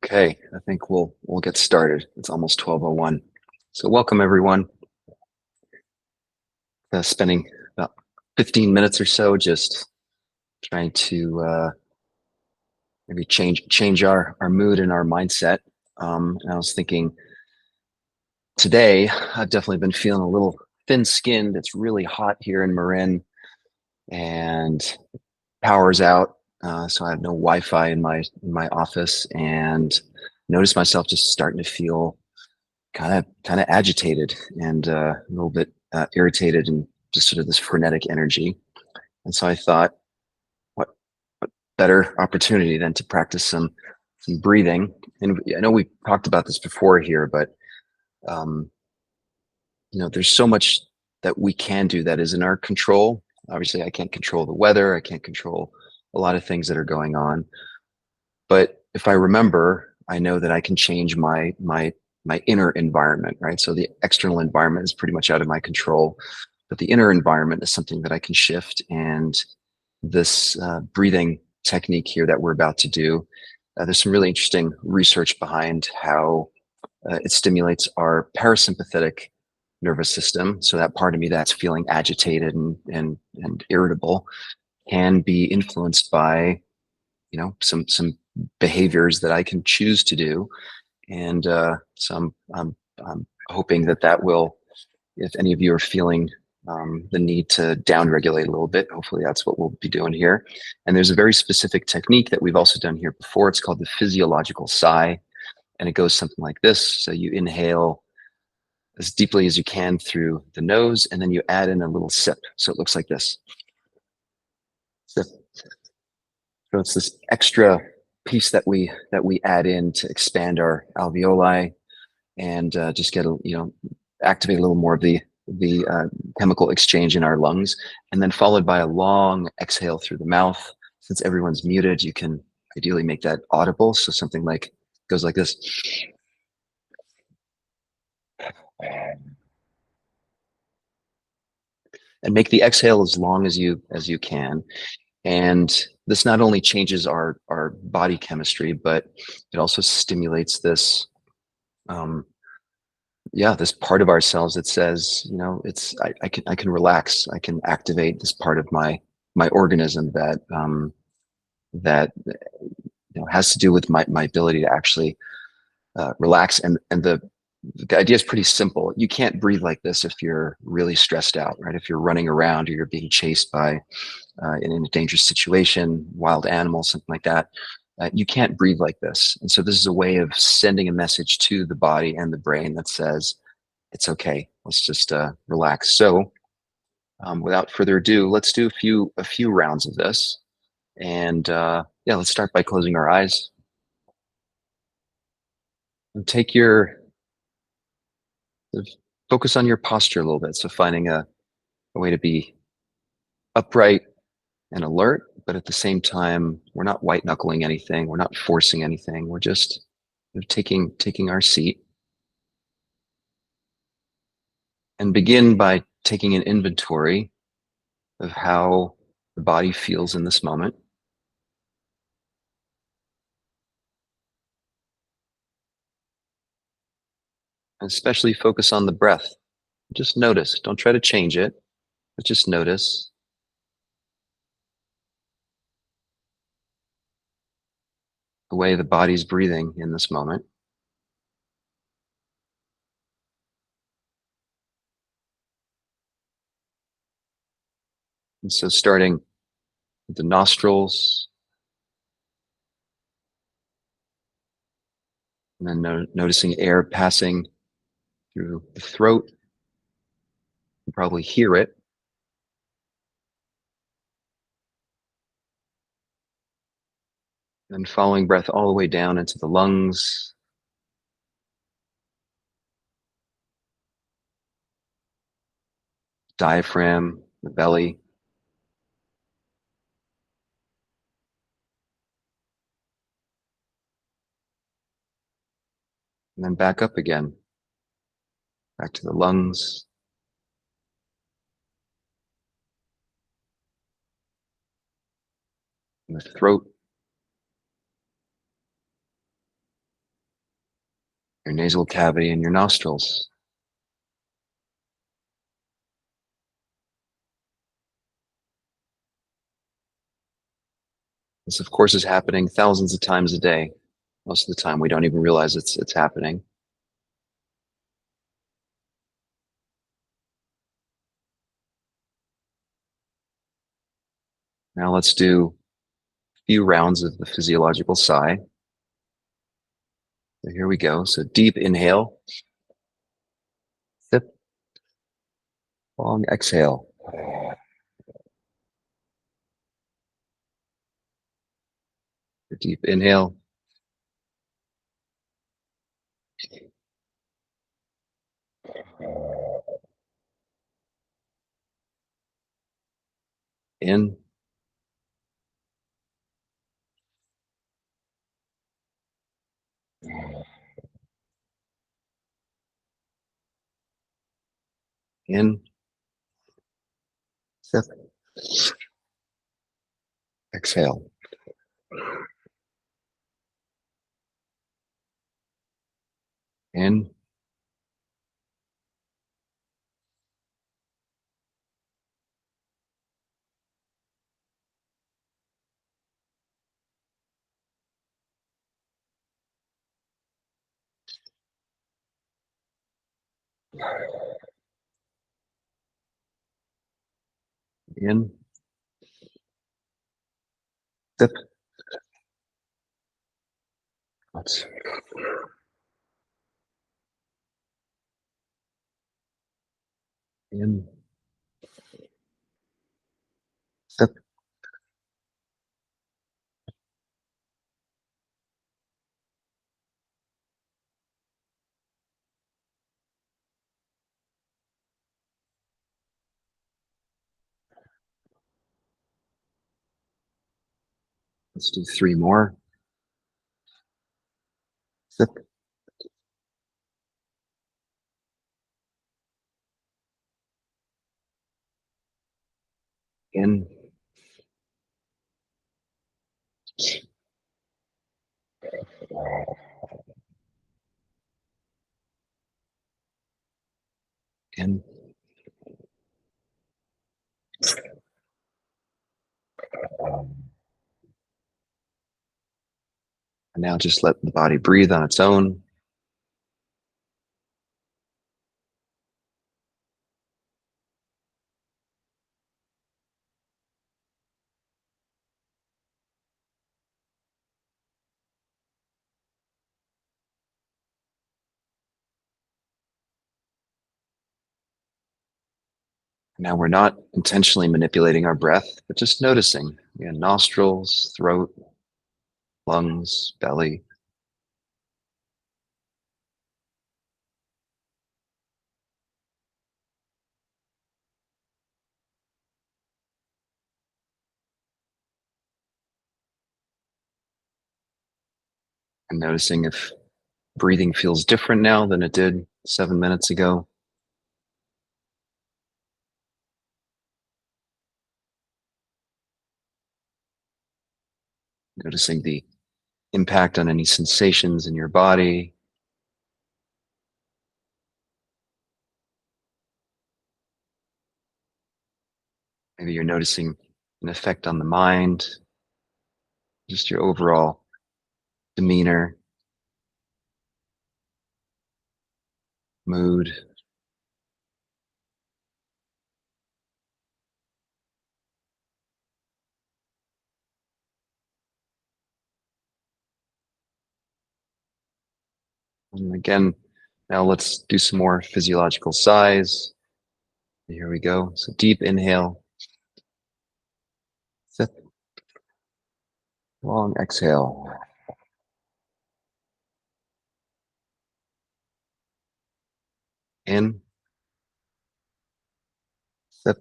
Okay, I think we'll get started. It's almost 12:01. So welcome everyone. Spending about 15 minutes or so just trying to maybe change our mood and our mindset. And I was thinking today I've definitely been feeling a little thin-skinned. It's really hot here in Marin and power's out. So I have no Wi-Fi in my office and noticed myself just starting to feel kind of agitated and a little bit irritated and just sort of this frenetic energy. And so I thought, what better opportunity than to practice some breathing? And I know we talked about this before here, but um, there's so much that we can do that is in our control. Obviously, I can't control the weather. I can't control a lot of things that are going on. But if I remember, I know that I can change my inner environment, right? So the external environment is pretty much out of my control, but the inner environment is something that I can shift. And this breathing technique here that we're about to do, there's some really interesting research behind how it stimulates our parasympathetic nervous system. So that part of me that's feeling agitated and irritable can be influenced by some behaviors that I can choose to do. And so I'm hoping that will, if any of you are feeling the need to downregulate a little bit, hopefully that's what we'll be doing here. And there's a very specific technique that we've also done here before. It's called the physiological sigh. And it goes something like this. So you inhale as deeply as you can through the nose, and then you add in a little sip. So it looks like this. Sip. So it's this extra piece that we add in to expand our alveoli and just get activate a little more of the chemical exchange in our lungs, and then followed by a long exhale through the mouth. Since everyone's muted, you can ideally make that audible. So something like goes like this. And make the exhale as long as you can. And this not only changes our body chemistry, but it also stimulates this this part of ourselves that says, it's I can relax. I can activate this part of my organism that has to do with my ability to actually relax. And the idea is pretty simple. You can't breathe like this if you're really stressed out, right? If you're running around or you're being chased by in a dangerous situation, wild animals, something like that. You can't breathe like this. And so this is a way of sending a message to the body and the brain that says, it's okay. Let's just relax. So without further ado, let's do a few rounds of this. And yeah, let's start by closing our eyes. And take your focus on your posture a little bit. So finding a way to be upright and alert, but at the same time, we're not white knuckling anything. We're not forcing anything. We're just taking our seat, and begin by taking an inventory of how the body feels in this moment. And especially focus on the breath. Just notice. Don't try to change it, but just notice the way the body's breathing in this moment. And so starting with the nostrils, and then noticing air passing through the throat. You probably hear it. And following breath all the way down into the lungs, diaphragm, the belly. And then back up again, back to the lungs, and the throat, your nasal cavity and your nostrils. This, of course, is happening thousands of times a day. Most of the time, we don't even realize it's happening. Now let's do a few rounds of the physiological sigh. So here we go. So deep inhale, sip, long exhale. A deep inhale, in, in, sip, exhale, in, in, sip. Let's in, sip, let's do three more. Sip, in, in. And now just let the body breathe on its own. Now we're not intentionally manipulating our breath, but just noticing. Again, nostrils, throat, lungs, belly. And noticing if breathing feels different now than it did 7 minutes ago. Noticing the impact on any sensations in your body. Maybe you're noticing an effect on the mind, just your overall demeanor, mood. And again, now let's do some more physiological sighs. Here we go. So deep inhale, sip, long exhale. In, sip,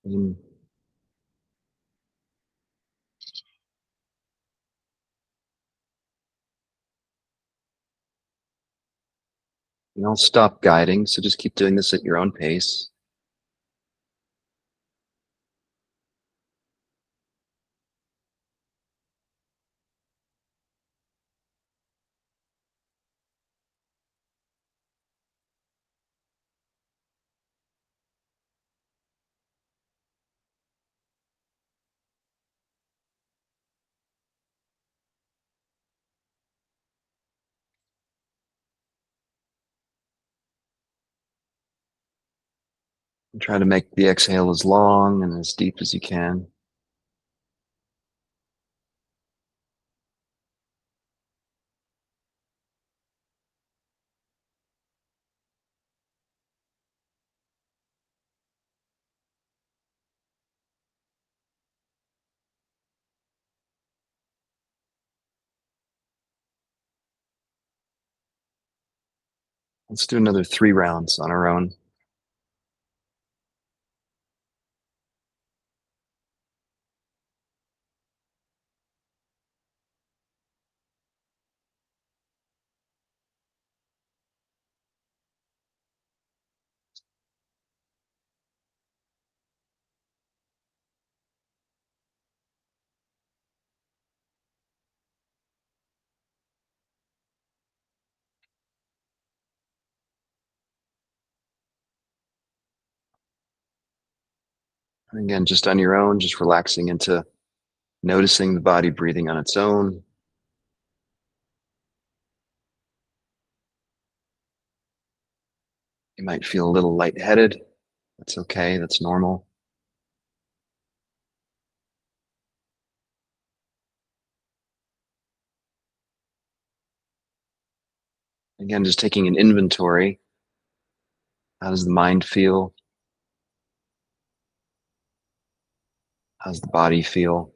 in, And I'll stop guiding, so just keep doing this at your own pace. And try to make the exhale as long and as deep as you can. Let's do another 3 rounds on our own. And again, just on your own, just relaxing into noticing the body breathing on its own. You might feel a little lightheaded. That's okay, that's normal. Again, just taking an inventory. How does the mind feel? How's the body feel?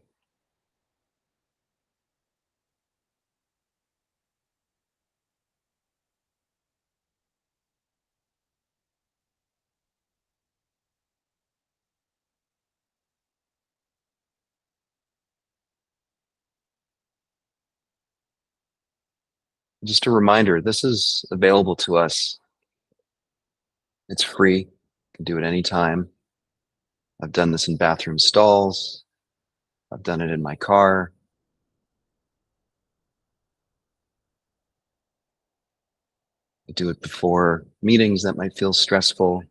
Just a reminder, this is available to us. It's free. You can do it anytime. I've done this in bathroom stalls. I've done it in my car. I do it before meetings that might feel stressful.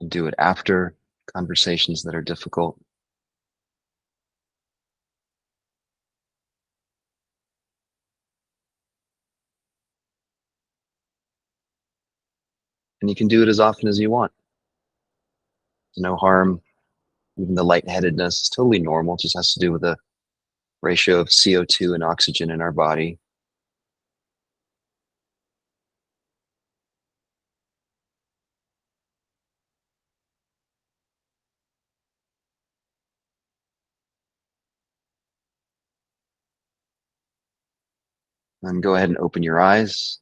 I do it after conversations that are difficult. And you can do it as often as you want. There's no harm. Even the lightheadedness is totally normal. It just has to do with the ratio of CO2 and oxygen in our body. And go ahead and open your eyes,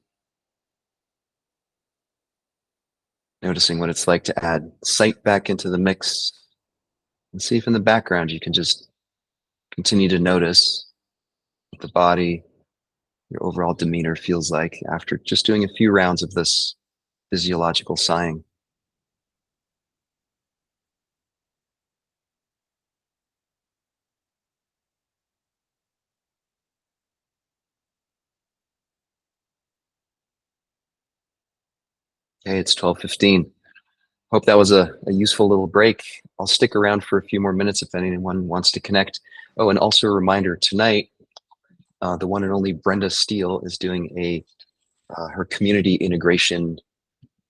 noticing what it's like to add sight back into the mix. And see if in the background you can just continue to notice what the body, your overall demeanor feels like after just doing a few rounds of this physiological sighing. Okay, it's 12:15. Hope that was a useful little break. I'll stick around for a few more minutes if anyone wants to connect. Oh, and also a reminder, tonight, the one and only Brenda Steele is doing her community integration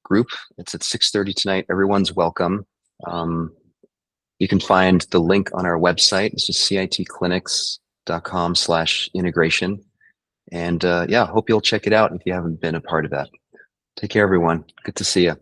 group. It's at 6:30 tonight. Everyone's welcome. Um, you can find the link on our website. It's just citclinics.com/integration. And yeah, hope you'll check it out if you haven't been a part of that. Take care, everyone. Good to see you.